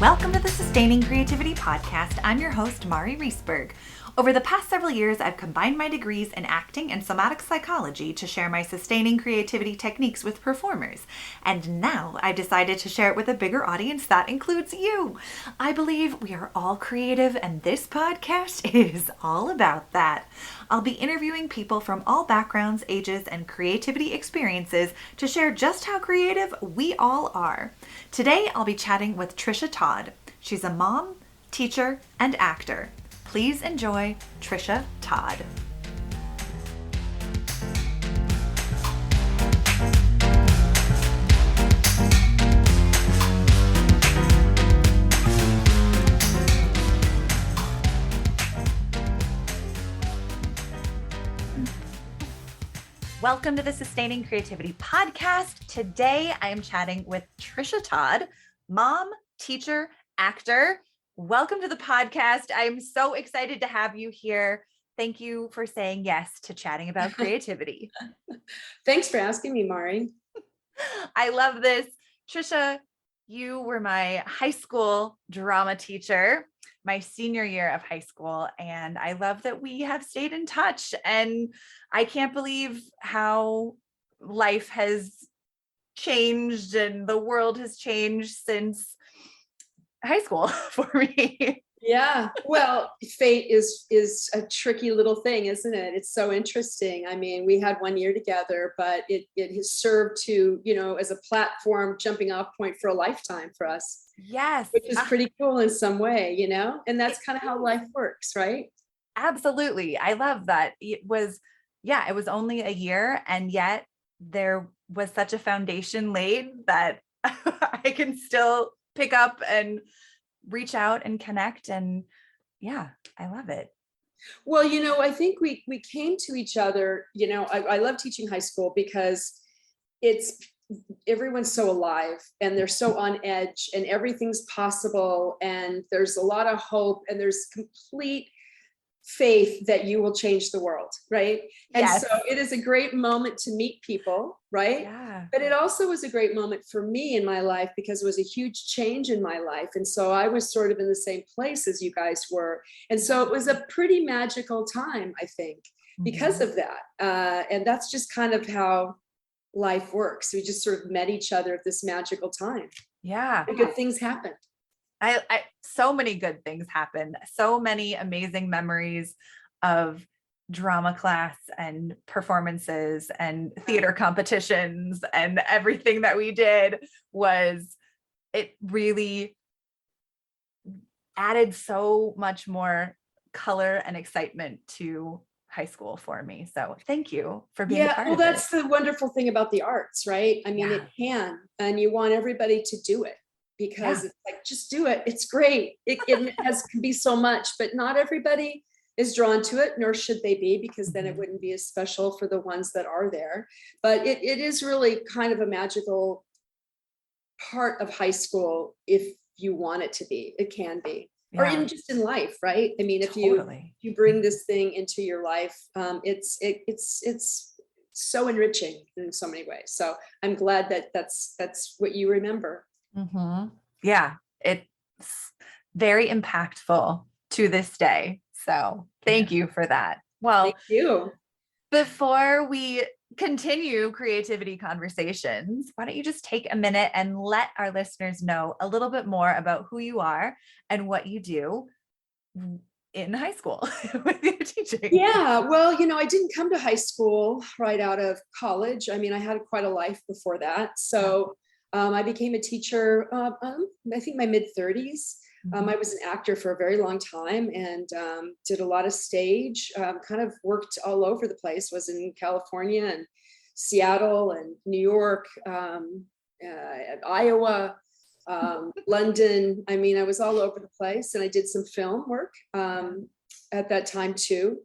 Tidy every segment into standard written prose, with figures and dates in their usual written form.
Welcome to the Sustaining Creativity Podcast. I'm your host, Mari Riesberg. Over the past several years, I've combined my degrees in acting and somatic psychology to share my sustaining creativity techniques with performers. And now I've decided to share it with a bigger audience that includes you. I believe we are all creative, and this podcast is all about that. I'll be interviewing people from all backgrounds, ages, and creativity experiences to share just how creative we all are. Today, I'll be chatting with Trisha Todd. She's a mom, teacher, and actor. Please enjoy Trisha Todd. Welcome to the Sustaining Creativity Podcast. Today, I am chatting with Trisha Todd, mom, teacher, actor. Welcome to the podcast. I'm so excited to have you here. Thank you for saying yes to chatting about creativity. Thanks for asking me, Mari. I love this. Trisha, you were my high school drama teacher, my senior year of high school, and I love that we have stayed in touch. And I can't believe how life has changed and the world has changed since high school for me. Yeah. Well, fate is a tricky little thing, isn't it? It's so interesting. I mean, we had 1 year together, but it has served to, as a platform jumping off point for a lifetime for us. Yes. Which is pretty cool in some way, and that's kind of how life works, right? Absolutely. I love that. It was only a year, and yet there was such a foundation laid that I can still pick up and reach out and connect. And yeah, I love it. Well, I think we came to each other, I love teaching high school because everyone's so alive and they're so on edge and everything's possible. And there's a lot of hope and there's complete faith that you will change the world. Right. And Yes. So it is a great moment to meet people. Right. Yeah. But it also was a great moment for me in my life because it was a huge change in my life. And so I was sort of in the same place as you guys were. And so it was a pretty magical time, I think, because of that. And that's just kind of how life works. We just sort of met each other at this magical time. Yeah. And good things happened. So many good things happened. So many amazing memories of drama class and performances and theater competitions, and everything that we did it really added so much more color and excitement to high school for me. So thank you for being a part of that's the wonderful thing about the arts, right? I mean, It can, and you want everybody to do it because it's like, just do it. It's great. It can be so much, but not everybody is drawn to it, nor should they be, because then it wouldn't be as special for the ones that are there. But it is really kind of a magical part of high school if you want it to be. It can be. Yeah. Or even just in life, right? I mean, if you bring this thing into your life, it's so enriching in so many ways. So I'm glad that that's what you remember. Mm-hmm. Yeah, it's very impactful to this day. So thank you for that. Well, thank you. Before we continue creativity conversations, why don't you just take a minute and let our listeners know a little bit more about who you are and what you do in high school with your teaching? Yeah, well, I didn't come to high school right out of college. I mean, I had quite a life before that. So I became a teacher, I think my mid-30s. I was an actor for a very long time and did a lot of stage, kind of worked all over the place, was in California and Seattle and New York, Iowa, London. I mean, I was all over the place, and I did some film work at that time too.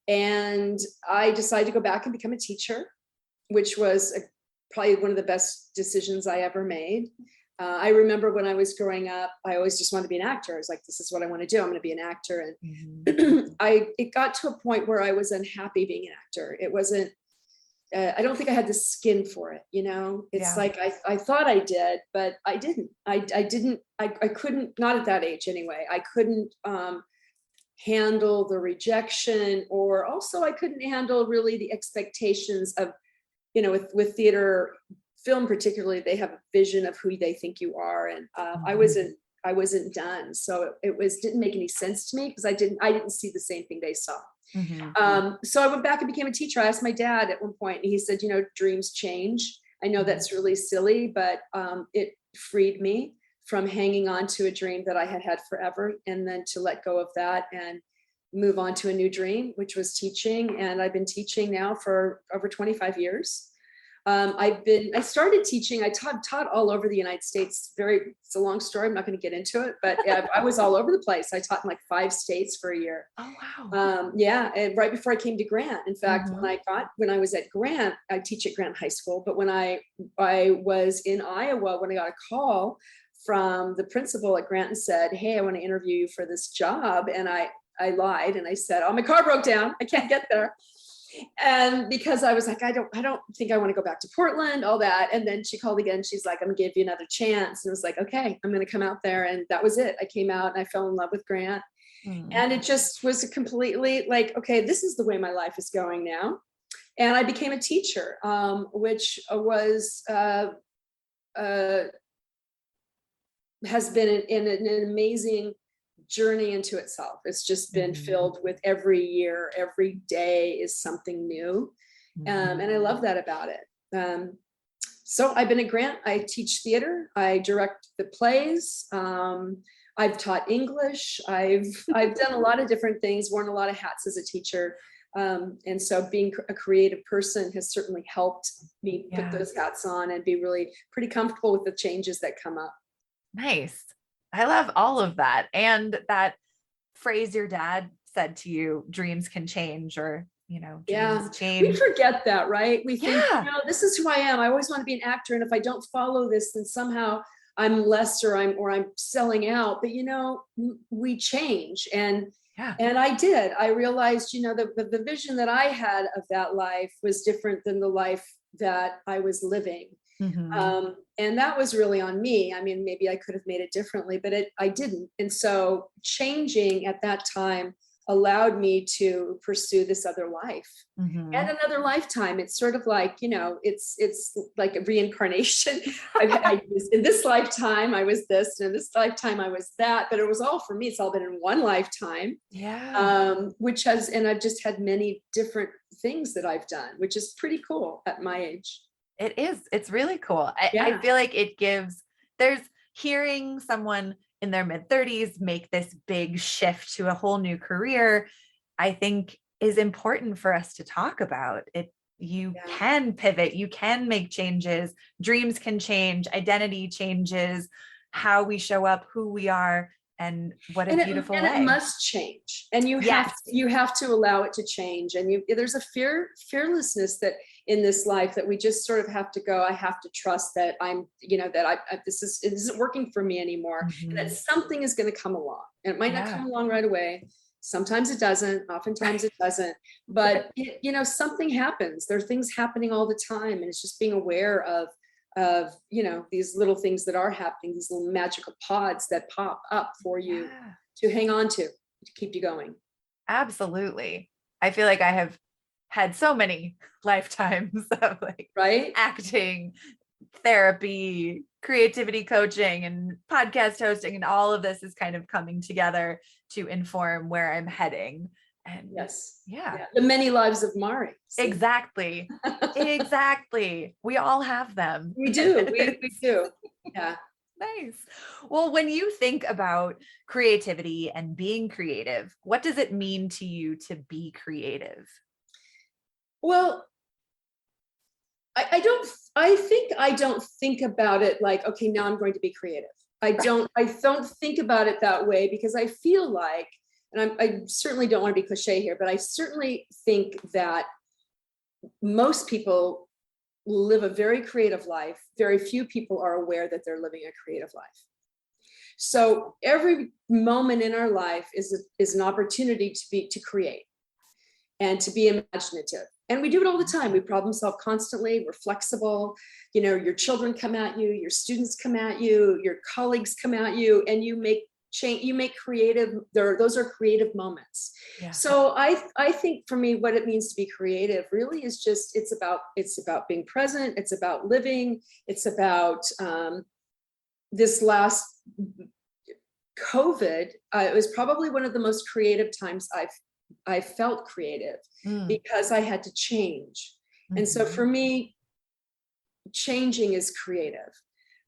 And I decided to go back and become a teacher, which was probably one of the best decisions I ever made. I remember when I was growing up, I always just wanted to be an actor. I was like, this is what I want to do. I'm going to be an actor. And it got to a point where I was unhappy being an actor. It wasn't I don't think I had the skin for it. It's like, I thought I did, but I didn't, I couldn't, not at that age anyway. I couldn't, handle the rejection, or also I couldn't handle really the expectations of, with theater, film particularly, they have a vision of who they think you are. And I wasn't done. So it didn't make any sense to me, because I didn't see the same thing they saw. So I went back and became a teacher. I asked my dad at one point, and he said, dreams change. I know that's really silly, but it freed me from hanging on to a dream that I had had forever, and then to let go of that and move on to a new dream, which was teaching. And I've been teaching now for over 25 years. I started teaching, I taught all over the United States. It's a long story. I'm not going to get into it, but I was all over the place. I taught in like 5 states for a year. Oh, wow. And right before I came to Grant. In fact, when I was at Grant, I teach at Grant High School, but when I was in Iowa, when I got a call from the principal at Grant and said, "Hey, I want to interview you for this job." And I lied and I said, "Oh, my car broke down. I can't get there." And because I was like, I don't think I want to go back to Portland, all that. And then she called again. She's like, "I'm gonna give you another chance." And I was like, "Okay, I'm going to come out there." And that was it. I came out and I fell in love with Grant. And it just was completely like, okay, this is the way my life is going now. And I became a teacher, which was, has been an amazing journey into itself. It's just been filled with every year, every day is something new. And I love that about it. So I've been at Grant. I teach theater. I direct the plays. I've taught English. I've done a lot of different things, worn a lot of hats as a teacher. And so being a creative person has certainly helped me put those hats on and be really pretty comfortable with the changes that come up. Nice. I love all of that. And that phrase your dad said to you, dreams can change, or, dreams change. We forget that, right? We think, this is who I am. I always want to be an actor. And if I don't follow this, then somehow I'm less, or I'm selling out. But, we change. And I did. I realized, the vision that I had of that life was different than the life that I was living. And that was really on me. I mean, maybe I could have made it differently, but I didn't. And so changing at that time allowed me to pursue this other life and another lifetime. It's sort of like, it's like a reincarnation. In this lifetime, I was this, and in this lifetime, I was that, but it was all for me. It's all been in one lifetime. And I've just had many different things that I've done, which is pretty cool at my age. It is. It's really cool. I feel like there's hearing someone in their mid-30s make this big shift to a whole new career, I think is important for us to talk about. You can pivot, you can make changes, dreams can change, identity changes, how we show up, who we are, and what a beautiful way. And it must change. And you have to allow it to change. And there's a fearlessness that in this life that we just sort of have to go, I have to trust that this isn't working for me anymore. And that something is going to come along. And it might not come along right away. Sometimes it doesn't, oftentimes it doesn't, but something happens. There are things happening all the time. And it's just being aware of these little things that are happening, these little magical pods that pop up for you to hang on to keep you going. Absolutely. I feel like I have had so many lifetimes of acting, therapy, creativity coaching, and podcast hosting, and all of this is kind of coming together to inform where I'm heading. And the many lives of Mari. Exactly. We all have them. We do. We do. Yeah. Nice. Well, when you think about creativity and being creative, what does it mean to you to be creative? Well, I don't think about it like, okay, now I'm going to be creative. I don't think about it that way, because I feel like, and I certainly don't want to be cliche here, but I certainly think that most people live a very creative life. Very few people are aware that they're living a creative life. So every moment in our life is an opportunity to create. and to be imaginative. And we do it all the time. We problem solve constantly. We're flexible. You know, your children come at you, your students come at you, your colleagues come at you, and you make change, you make creative, those are creative moments. Yeah. So I think for me, what it means to be creative really is just, it's about being present. It's about living. It's about this last COVID. It was probably one of the most creative times I felt creative because I had to change. And so for me, changing is creative,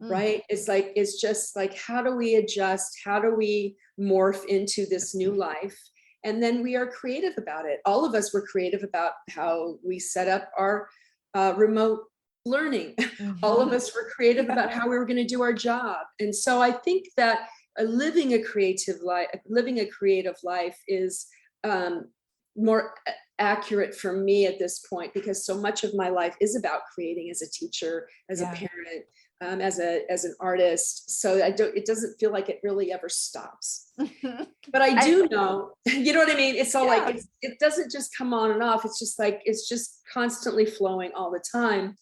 right? It's just like, how do we adjust? How do we morph into this new life? And then we are creative about it. All of us were creative about how we set up our remote learning. All of us were creative about how we were going to do our job. And so I think that living a creative life is more accurate for me at this point, because so much of my life is about creating as a teacher, as a parent, as an artist. So it doesn't feel like it really ever stops. But I do know, you know what I mean? It's all like, it doesn't just come on and off. It's just like, it's just constantly flowing all the time.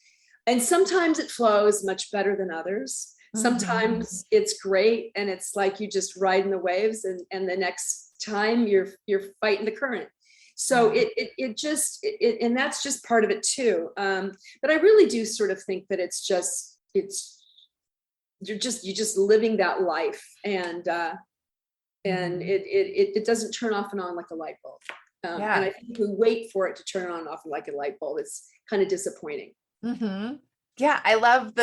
And sometimes it flows much better than others. Sometimes it's great. And it's like, you just ride in the waves, and the next time you're fighting the current. So and that's just part of it too. But I really do sort of think that you're just living that life, and it doesn't turn off and on like a light bulb. And I think if we wait for it to turn on and off like a light bulb, it's kind of disappointing. Yeah, I love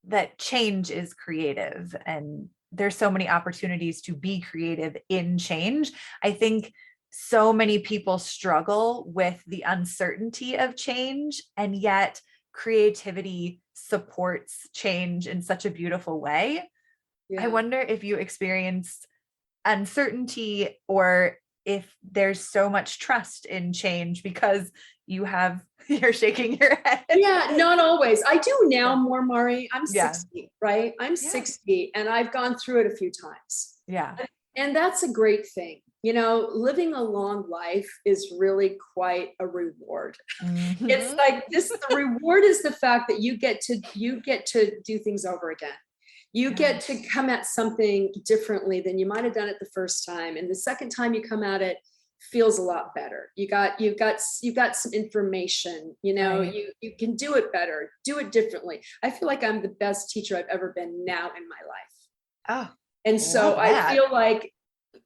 that change is creative, and there's so many opportunities to be creative in change. I think so many people struggle with the uncertainty of change, and yet creativity supports change in such a beautiful way. Yeah. I wonder if you experienced uncertainty, or if there's so much trust in change because you're shaking your head. Yeah, not always. I do now more, Mari. I'm 60, right? I'm 60, and I've gone through it a few times. Yeah. And that's a great thing. You know, living a long life is really quite a reward. It's like the reward is the fact that you get to do things over again. You get to come at something differently than you might have done it the first time. And the second time you come at it feels a lot better. You've got some information, you know, you can do it better, do it differently. I feel like I'm the best teacher I've ever been now in my life. And so I feel like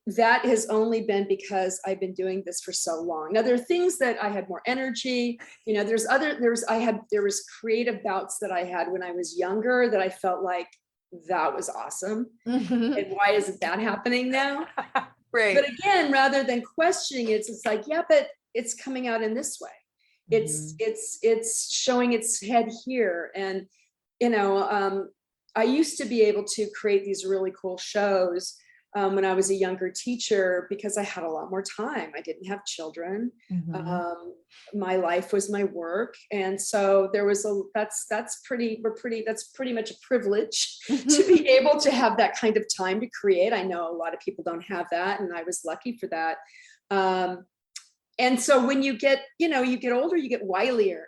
that has only been because I've been doing this for so long. Now there are things that I had more energy, you know, there was creative bouts that I had when I was younger that I felt like that was awesome. And why isn't that happening now? Right. But again, rather than questioning it, it's like, yeah, but it's coming out in this way. It's showing its head here. And, you know, I used to be able to create these really cool shows when I was a younger teacher, because I had a lot more time. I didn't have children. My life was my work. And so that's pretty much a privilege to be able to have that kind of time to create. I know a lot of people don't have that, and I was lucky for that. And so when you get older, you get wilier.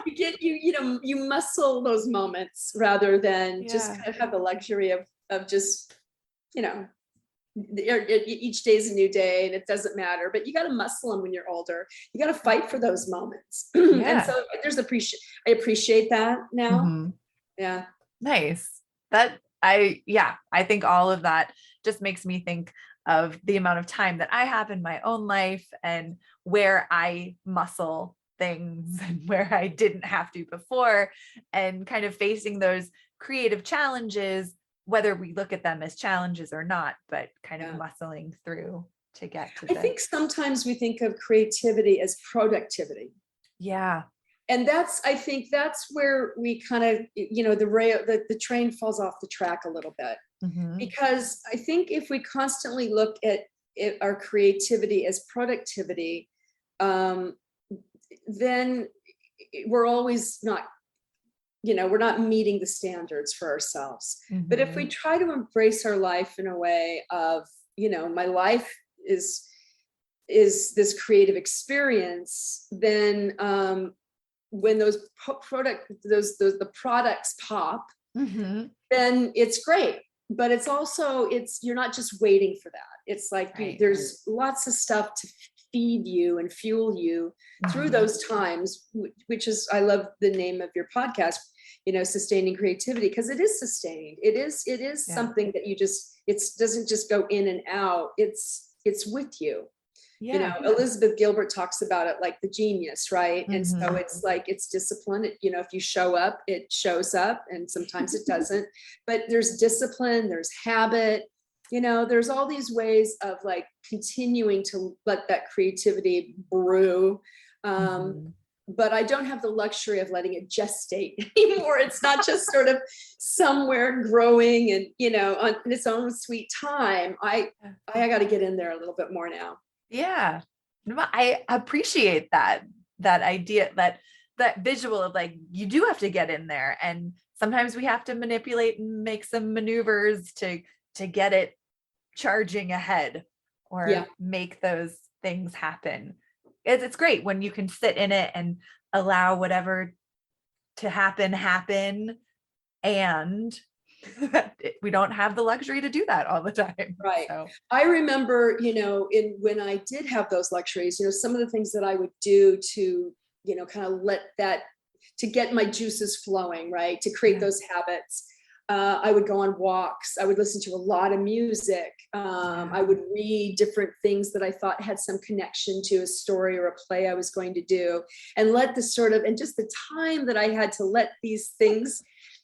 You muscle those moments rather than just kind of have the luxury of just, you know, each day is a new day and it doesn't matter, but you got to muscle them when you're older. You got to fight for those moments. And so I appreciate that now. Yeah. Nice. I think all of that just makes me think of the amount of time that I have in my own life, and where I muscle things and where I didn't have to before, and kind of facing those creative challenges, whether we look at them as challenges or not, but kind of muscling through to get to I think sometimes we think of creativity as productivity. Yeah. And I think that's where we kind of, you know, the train falls off the track a little bit. Because I think if we constantly look at our creativity as productivity, then we're always not, you know, we're not meeting the standards for ourselves. But if we try to embrace our life in a way of, you know, my life is is this creative experience, then when those the products pop, Mm-hmm. then it's great. But it's also, you're not just waiting for that. It's like Right. there's lots of stuff to feed you and fuel you through those times, which is, I love the name of your podcast, sustaining creativity, because it is sustained. It is something that it doesn't just go in and out. It's with you. Elizabeth Gilbert talks about it like the genius, right? And so it's like, it's discipline. If you show up, it shows up, and sometimes it doesn't, but there's discipline, there's habit, there's all these ways of like continuing to let that creativity brew. But I don't have the luxury of letting it gestate anymore. It's not just sort of somewhere growing and, on its own sweet time. I got to get in there a little bit more now. Yeah. I appreciate that idea, that visual of like, you do have to get in there, and sometimes we have to manipulate and make some maneuvers to get it charging ahead, or make those things happen. It's great when you can sit in it and allow whatever to happen, and we don't have the luxury to do that all the time. Right. So. I remember, when I did have those luxuries, some of the things that I would do to, kind of to get my juices flowing, right? To create those habits. I would go on walks. I would listen to a lot of music. I would read different things that I thought had some connection to a story or a play I was going to do, and let the and just the time that I had to let these things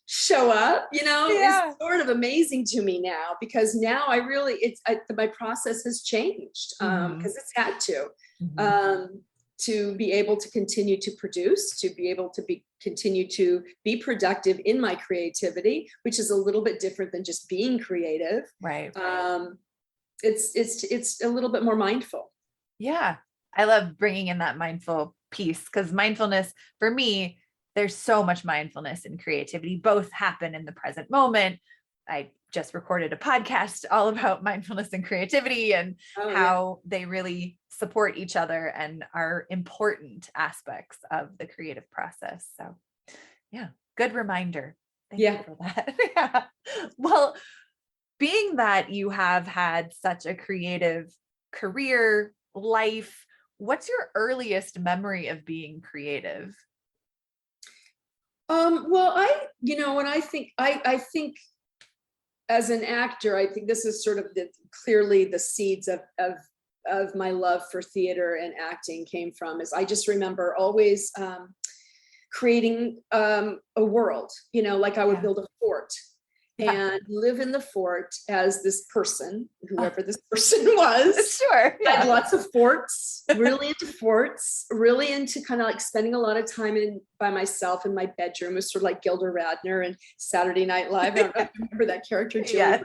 show up, is sort of amazing to me now, because now my process has changed, because it's had to be able to continue to produce, to be able to continue to be productive in my creativity, which is a little bit different than just being creative. Right. It's a little bit more mindful. Yeah. I love bringing in that mindful piece, because mindfulness for me, there's so much mindfulness and creativity both happen in the present moment. I just recorded a podcast all about mindfulness and creativity, and how they really support each other and are important aspects of the creative process. So yeah, good reminder. Thank you for that. Well, being that you have had such a creative career, life, what's your earliest memory of being creative? Well, when I think as an actor, I think this is sort of clearly the seeds of my love for theater and acting came from, is I just remember always creating a world, like I would build a fort and live in the fort as this person, whoever this person was. Sure. I had lots of forts, really into kind of like spending a lot of time by myself in my bedroom. It was sort of like Gilda Radner and Saturday Night Live. I don't know if you remember that character, Julie. Yes.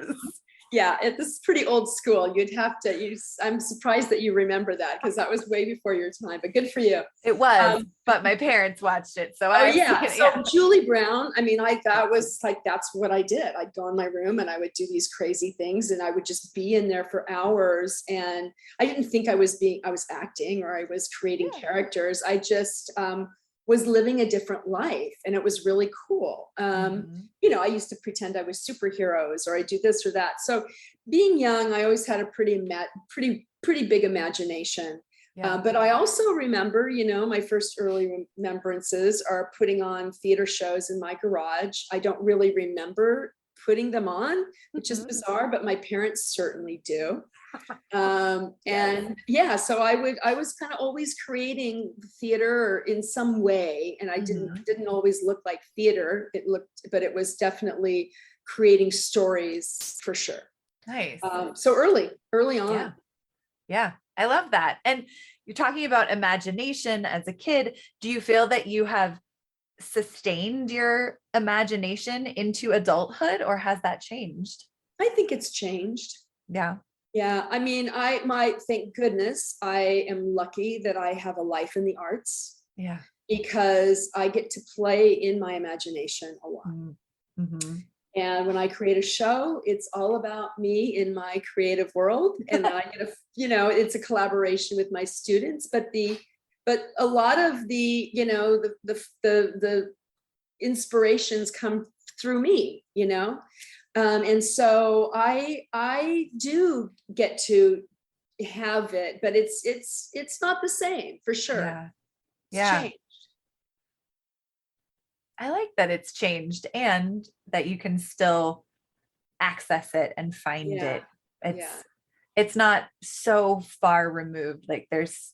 Yeah, this is pretty old school. You'd have to I'm surprised that you remember that, because that was way before your time, but good for you. It was, but my parents watched it. So So Julie Brown, that was like, that's what I did. I'd go in my room and I would do these crazy things, and I would just be in there for hours. And I didn't think I was acting or I was creating characters. I just, was living a different life, and it was really cool. I used to pretend I was superheroes, or I do this or that. So being young, I always had a pretty big imagination. But I also remember, my first early remembrances are putting on theater shows in my garage. I don't really remember putting them on, which is bizarre, but my parents certainly do. So I was kind of always creating theater in some way, and I didn't always look like theater. But it was definitely creating stories for sure. Nice. So early on. Yeah. I love that. And you're talking about imagination as a kid. Do you feel that you have sustained your imagination into adulthood, or has that changed? I think it's changed. Yeah. Yeah. Thank goodness I am lucky that I have a life in the arts. Yeah. Because I get to play in my imagination a lot. Mm-hmm. And when I create a show, it's all about me in my creative world. And I get it's a collaboration with my students, but a lot of the inspirations come through me, and so I do get to have it, but it's not the same for sure. Yeah. It's changed. I like that it's changed and that you can still access it and find it. It's not so far removed. Like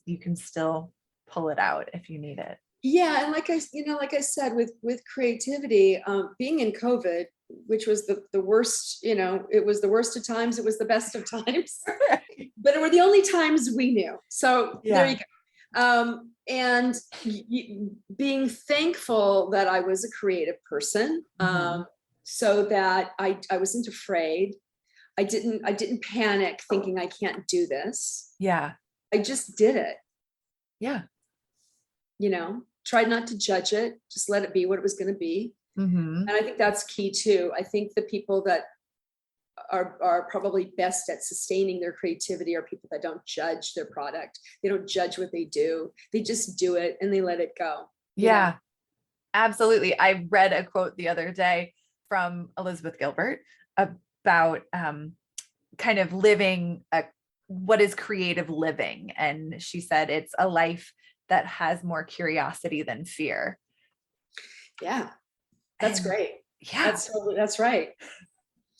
you can still pull it out if you need it. Yeah. And like I said, with creativity, being in COVID, which was the worst, it was the worst of times. It was the best of times, but it were the only times we knew. So there you go. And being thankful that I was a creative person, so that I wasn't afraid. I didn't panic thinking I can't do this. Yeah. I just did it. Yeah. Tried not to judge it, just let it be what it was going to be. And I think that's key too. I think the people that are probably best at sustaining their creativity are people that don't judge their product. They don't judge what they do. They just do it and they let it go. Yeah, absolutely. I read a quote the other day from Elizabeth Gilbert about kind of living what is creative living. And she said, it's a life that has more curiosity than fear. Yeah, that's great. Yeah, that's right.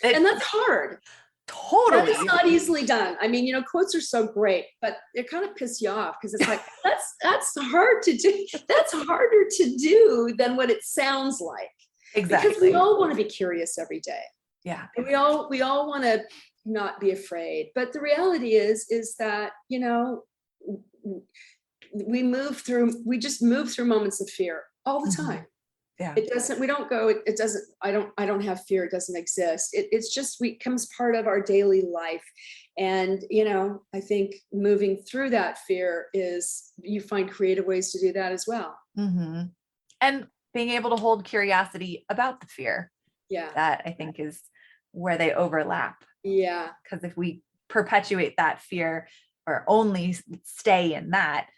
And that's hard. Totally. That is not easily done. I mean, quotes are so great, but they kind of piss you off because it's like, that's hard to do. That's harder to do than what it sounds like. Exactly. Because we all want to be curious every day. Yeah. And we all want to not be afraid. But the reality is that, we just move through moments of fear all the time. Yeah. I don't have fear. It doesn't exist. It's just, becomes part of our daily life. And, I think moving through that fear you find creative ways to do that as well. And being able to hold curiosity about the fear. Yeah. That I think is where they overlap. Yeah. Because if we perpetuate that fear or only stay in that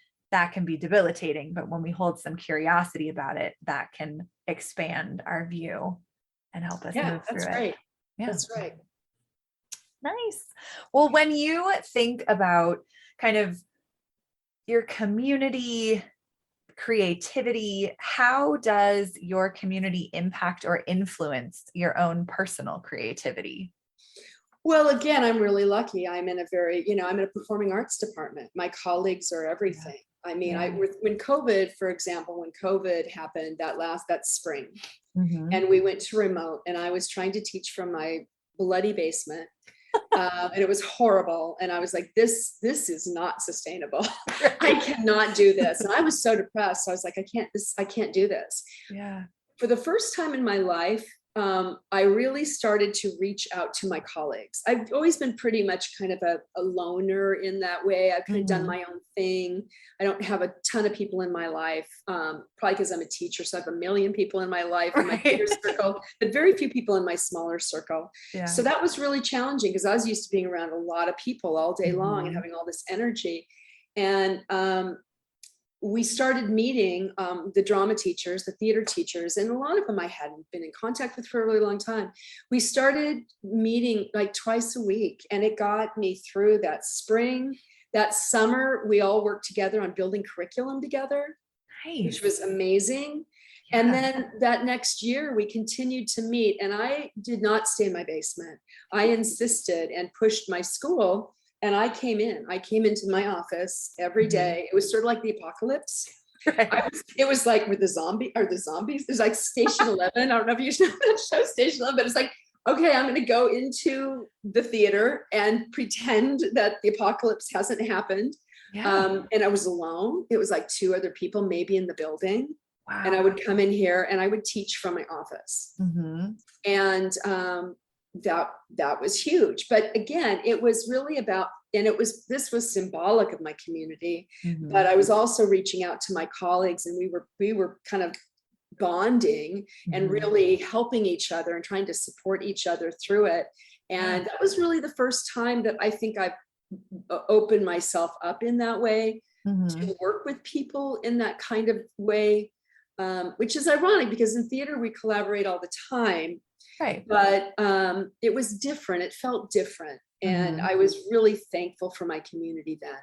can be debilitating. But when we hold some curiosity about it, that can expand our view and help us move through right. it. Yeah, that's right. Nice. Well, when you think about kind of your community creativity, how does your community impact or influence your own personal creativity? Well, again, I'm really lucky. I'm in a performing arts department. My colleagues are everything. I mean, when COVID, for example, when COVID happened that spring, and we went to remote, and I was trying to teach from my bloody basement, and it was horrible. And I was like, this is not sustainable. I cannot do this. And I was so depressed. So I was like, I can't do this. Yeah. For the first time in my life, I really started to reach out to my colleagues. I've always been pretty much kind of a loner in that way. I've kind of done my own thing. I don't have a ton of people in my life, probably because I'm a teacher. So I have a million people in my life, in my bigger circle, but very few people in my smaller circle. Yeah. So that was really challenging because I was used to being around a lot of people all day long and having all this energy. And we started meeting the drama teachers, the theater teachers, and a lot of them I hadn't been in contact with for a really long time. We started meeting like twice a week, and it got me through that spring. That summer, we all worked together on building curriculum together, which was amazing. Yeah. And then that next year, we continued to meet, and I did not stay in my basement. I insisted and pushed my school. And I came into my office every day. It was sort of like the apocalypse. Right. It was like with the zombies. There's like Station 11. I don't know if you know that show, Station 11, but it's like, okay, I'm going to go into the theater and pretend that the apocalypse hasn't happened. Yeah. And I was alone. It was like 2 other people maybe in the building. Wow. And I would come in here and I would teach from my office. And that was huge. But again, it was really about, and this was symbolic of my community, but I was also reaching out to my colleagues, and we were kind of bonding and really helping each other and trying to support each other through it. And that was really the first time that I think I opened myself up in that way to work with people in that kind of way, which is ironic because in theater we collaborate all the time. Right. But it was different. It felt different. And I was really thankful for my community then.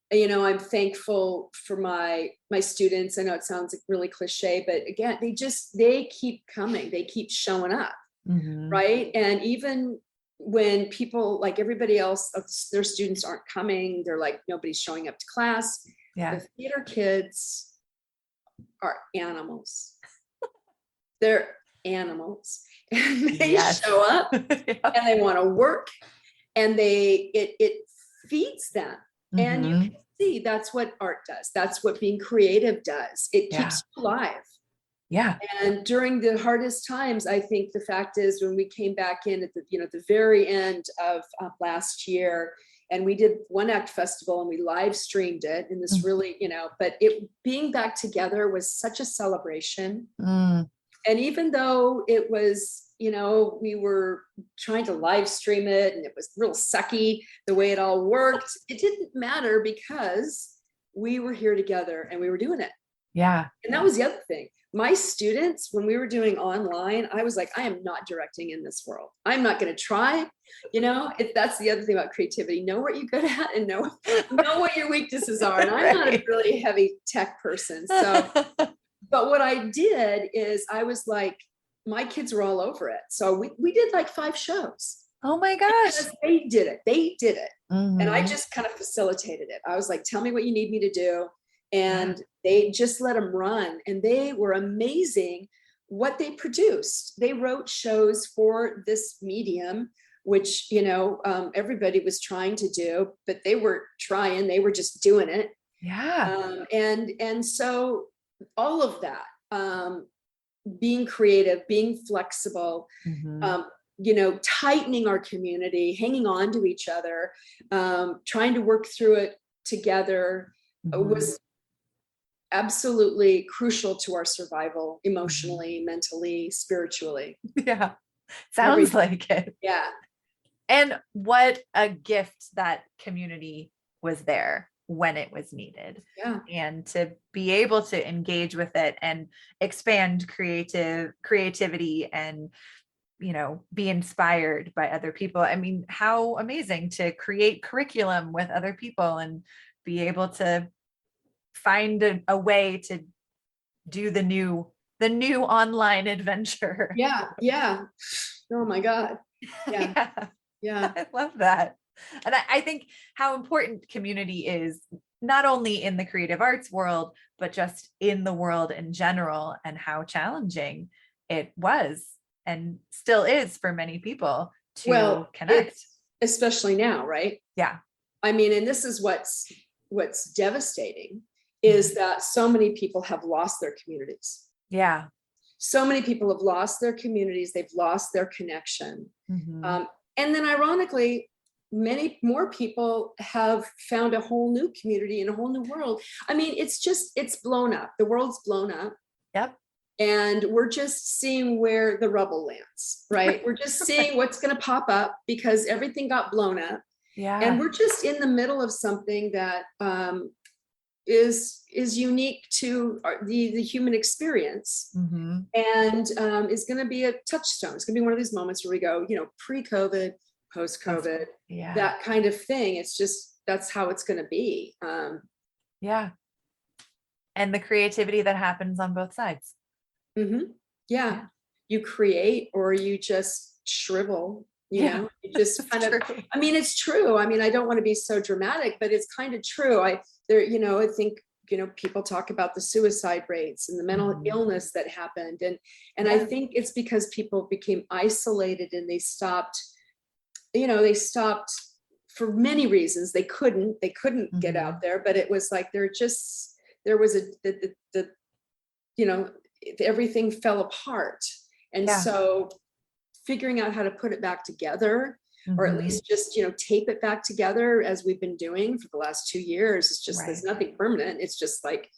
You know, I'm thankful for my students. I know it sounds really cliche, but again, they keep coming. They keep showing up. Right. And even when people, like everybody else, their students aren't coming, they're like, nobody's showing up to class. The theater kids are animals. They're animals. And they show up and they want to work, and it feeds them. And you can see that's what art does. That's what being creative does. It keeps you alive. Yeah. And during the hardest times, I think the fact is when we came back in at the very end of last year, and we did One Act Festival and we live streamed it in this really, but being back together was such a celebration. And even though it was, we were trying to live stream it and it was real sucky the way it all worked, it didn't matter because we were here together and we were doing it. Yeah. And that was the other thing. My students, when we were doing online, I was like, I am not directing in this world. I'm not going to try. That's the other thing about creativity. Know what you're good at and know what your weaknesses are. And I'm not a really heavy tech person. So, but what I did is I was like, my kids were all over it. So we did like 5 shows. Oh my gosh. Because they did it. And I just kind of facilitated it. I was like, tell me what you need me to do. And they just let them run. And they were amazing what they produced. They wrote shows for this medium, which, everybody was trying to do, but they weren't trying, they were just doing it. Yeah. And so all of that, being creative, being flexible, tightening our community, hanging on to each other, trying to work through it together was absolutely crucial to our survival emotionally, mentally, spiritually. Yeah. Sounds like it. Yeah. And what a gift that community was there when it was needed. Yeah. And to be able to engage with it and expand creativity and, be inspired by other people. I mean, how amazing to create curriculum with other people and be able to find a way to do the new online adventure. Yeah. Yeah. Oh my God. Yeah. Yeah. I love that. And I think how important community is, not only in the creative arts world, but just in the world in general, and how challenging it was and still is for many people to connect. Especially now, right? Yeah. I mean, and this is what's devastating is that so many people have lost their communities. Yeah. So many people have lost their communities. They've lost their connection. And then ironically, many more people have found a whole new community in a whole new world. I mean, it's blown up. The world's blown up. Yep. And we're just seeing where the rubble lands, right? We're just seeing what's going to pop up because everything got blown up. Yeah. And we're just in the middle of something that is unique to the human experience, and is going to be a touchstone. It's going to be one of these moments where we go, pre-COVID, post-COVID, that kind of thing. It's just, that's how it's going to be. Yeah. And the creativity that happens on both sides. Yeah. You create or you just shrivel, you just kind of, I mean, it's true. I mean, I don't want to be so dramatic, but it's kind of true. I think, people talk about the suicide rates and the mental illness that happened. And I think it's because people became isolated and they stopped for many reasons. They couldn't get out there, but it was like, everything fell apart. And so figuring out how to put it back together, or at least just, tape it back together as we've been doing for the last 2 years. It's just, there's nothing permanent. It's just like,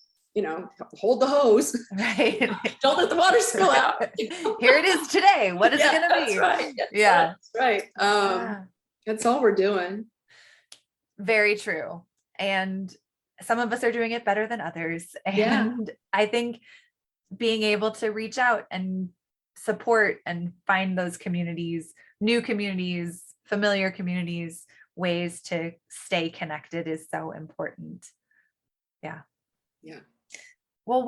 hold the hose. Right. Don't let the water spill out. Here it is today. What is it going to be? Right. Yeah. That's right. That's all we're doing. Very true. And some of us are doing it better than others. And I think being able to reach out and support and find those communities, new communities, familiar communities, ways to stay connected is so important. Yeah. Yeah. Well,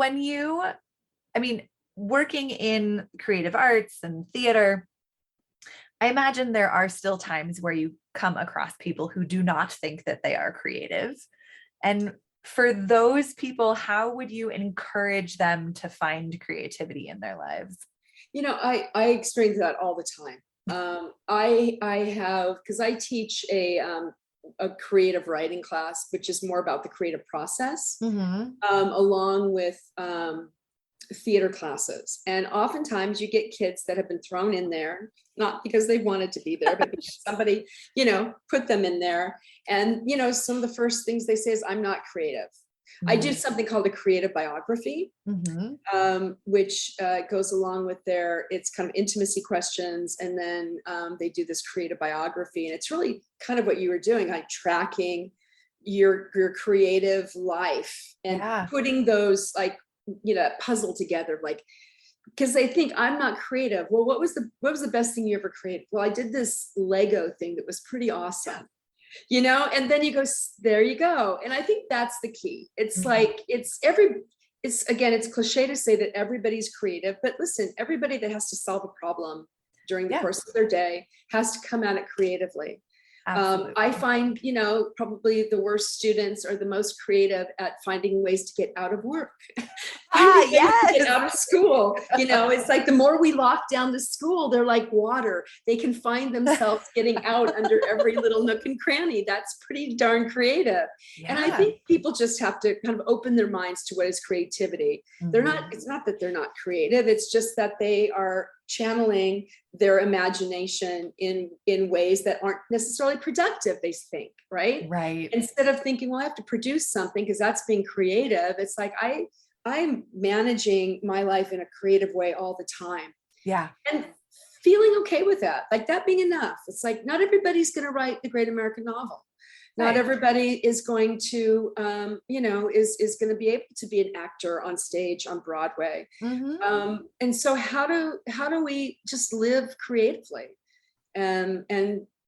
working in creative arts and theater, I imagine there are still times where you come across people who do not think that they are creative. And for those people, how would you encourage them to find creativity in their lives? I experience that all the time. I have, because I teach a creative writing class, which is more about the creative process, along with theater classes. And oftentimes you get kids that have been thrown in there, not because they wanted to be there, but because somebody, put them in there. And, some of the first things they say is, I'm not creative. I do something called a creative biography, which goes along with it's kind of intimacy questions. And then they do this creative biography. And it's really kind of what you were doing, like tracking your creative life and putting those puzzle together, because they think I'm not creative. Well, what was the best thing you ever created? Well, I did this Lego thing that was pretty awesome. And then you go, there you go. And I think that's the key. It's it's cliche to say that everybody's creative, but listen, everybody that has to solve a problem during the course of their day has to come at it creatively. I find, probably the worst students are the most creative at finding ways to get out of work, get out of school. It's like the more we lock down the school, they're like water. They can find themselves getting out under every little nook and cranny. That's pretty darn creative. And I think people just have to kind of open their minds to what is creativity. It's not that they're not creative. It's just that they are channeling their imagination in ways that aren't necessarily productive, they think, right? Instead of thinking, well, I have to produce something because that's being creative. It's like, I'm managing my life in a creative way all the time. And feeling okay with that, like that being enough. It's like, not everybody's going to write the great American novel. Not everybody is going to, is going to be able to be an actor on stage on Broadway. And so how do we just live creatively and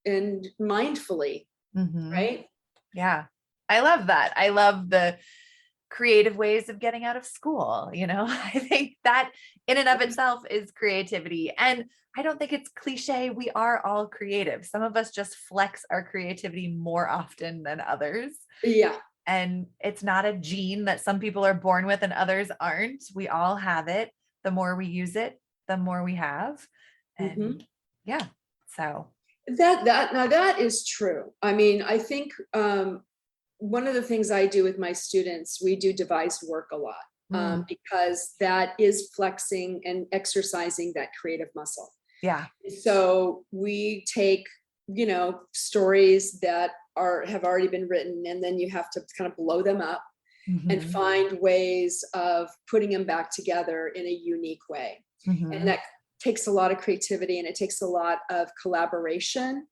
mindfully, right? Yeah, I love that. I love the creative ways of getting out of school. I think that in and of itself is creativity. And I don't think it's cliche. We are all creative. Some of us just flex our creativity more often than others. Yeah. And it's not a gene that some people are born with and others aren't. We all have it. The more we use it, the more we have. And so that is true. I mean, I think one of the things I do with my students, we do devised work a lot because that is flexing and exercising that creative muscle. So we take, stories that have already been written, and then you have to kind of blow them up and find ways of putting them back together in a unique way. And that takes a lot of creativity, and it takes a lot of collaboration.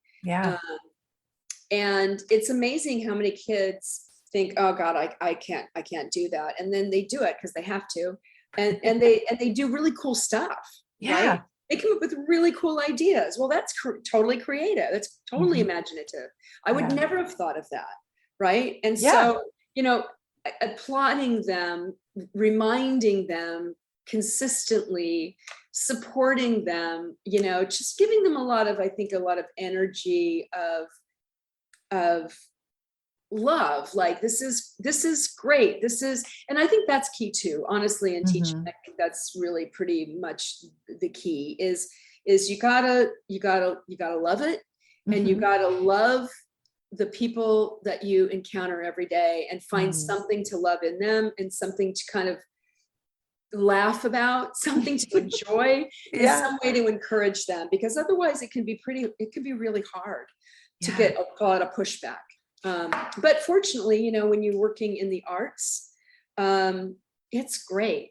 And it's amazing how many kids think, oh God, I can't do that. And then they do it because they have to. And they do really cool stuff. Right? They come up with really cool ideas. Well, that's totally creative. That's totally imaginative. I would never have thought of that. Right. And so, applauding them, reminding them consistently, supporting them, just giving them a lot of energy of love. Like, this is great. And I think that's key too, honestly, in teaching. I think that's really pretty much the key is you gotta love it. And you gotta love the people that you encounter every day and find something to love in them and something to kind of laugh about, something to enjoy, and some way to encourage them, because otherwise it can be really hard to get, I'll call it a pushback. But fortunately, when you're working in the arts, it's great.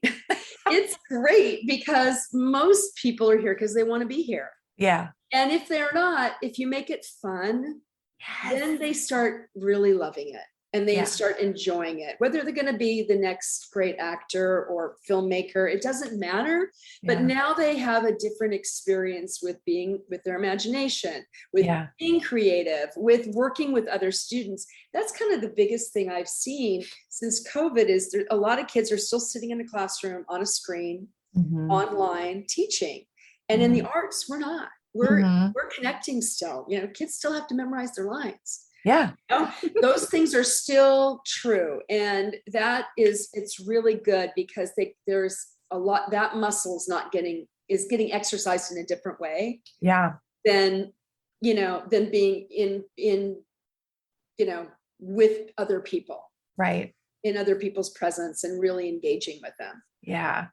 It's great because most people are here because they want to be here. Yeah. And if they're not, if you make it fun, then they start really loving it and they start enjoying it. Whether they're going to be the next great actor or filmmaker, it doesn't matter. But now they have a different experience with their imagination, with being creative, with working with other students. That's kind of the biggest thing I've seen since COVID is a lot of kids are still sitting in a classroom on a screen, online teaching. And in the arts, we're not. We're connecting still. Kids still have to memorize their lines. Yeah. Those things are still true. And it's really good because there's a lot, that muscle is getting exercised in a different way. Yeah. Than being in with other people. Right. In other people's presence and really engaging with them. Yeah.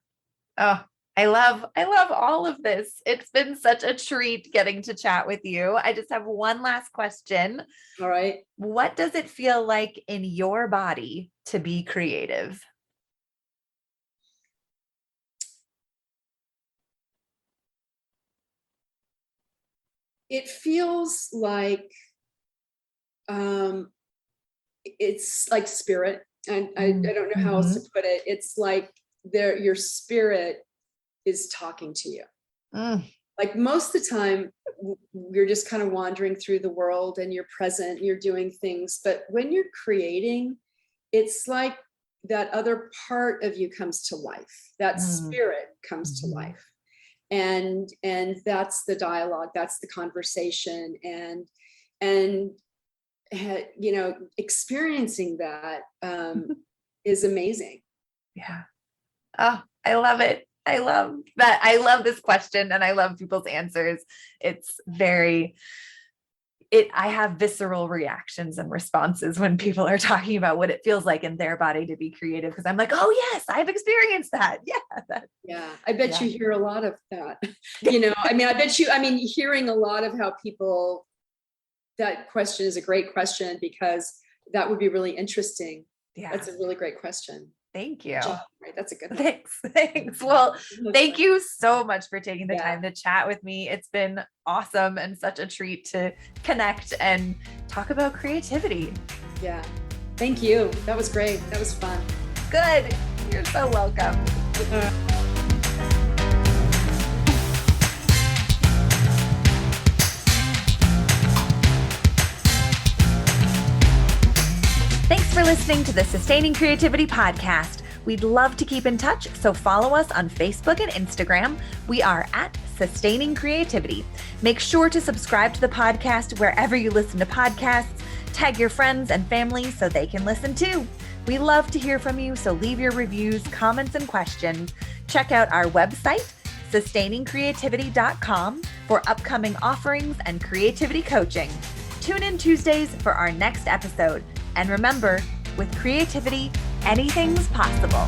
Oh, I love all of this. It's been such a treat getting to chat with you. I just have one last question. All right. What does it feel like in your body to be creative? It feels like it's like spirit. And I don't know how else to put it. It's like your spirit is talking to you. Like most of the time you're just kind of wandering through the world and you're present, you're doing things. But when you're creating, it's like that other part of you comes to life. That spirit comes to life. And that's the dialogue, that's the conversation. And experiencing that is amazing. Yeah. Oh, I love it. I love that. I love this question and I love people's answers. I have visceral reactions and responses when people are talking about what it feels like in their body to be creative. Cause I'm like, oh yes, I've experienced that. Yeah. I bet you hear a lot of that, hearing a lot of how people, that question is a great question because that would be really interesting. Yeah. That's a really great question. Thank you. Right. That's a good one. Thanks. Well, thank you so much for taking the time to chat with me. It's been awesome and such a treat to connect and talk about creativity. Yeah. Thank you. That was great. That was fun. Good. You're so welcome. Thanks for listening to the Sustaining Creativity Podcast. We'd love to keep in touch, so follow us on Facebook and Instagram. We are at Sustaining Creativity. Make sure to subscribe to the podcast wherever you listen to podcasts. Tag your friends and family so they can listen too. We love to hear from you, so leave your reviews, comments, and questions. Check out our website, sustainingcreativity.com, for upcoming offerings and creativity coaching. Tune in Tuesdays for our next episode. And remember, with creativity, anything's possible.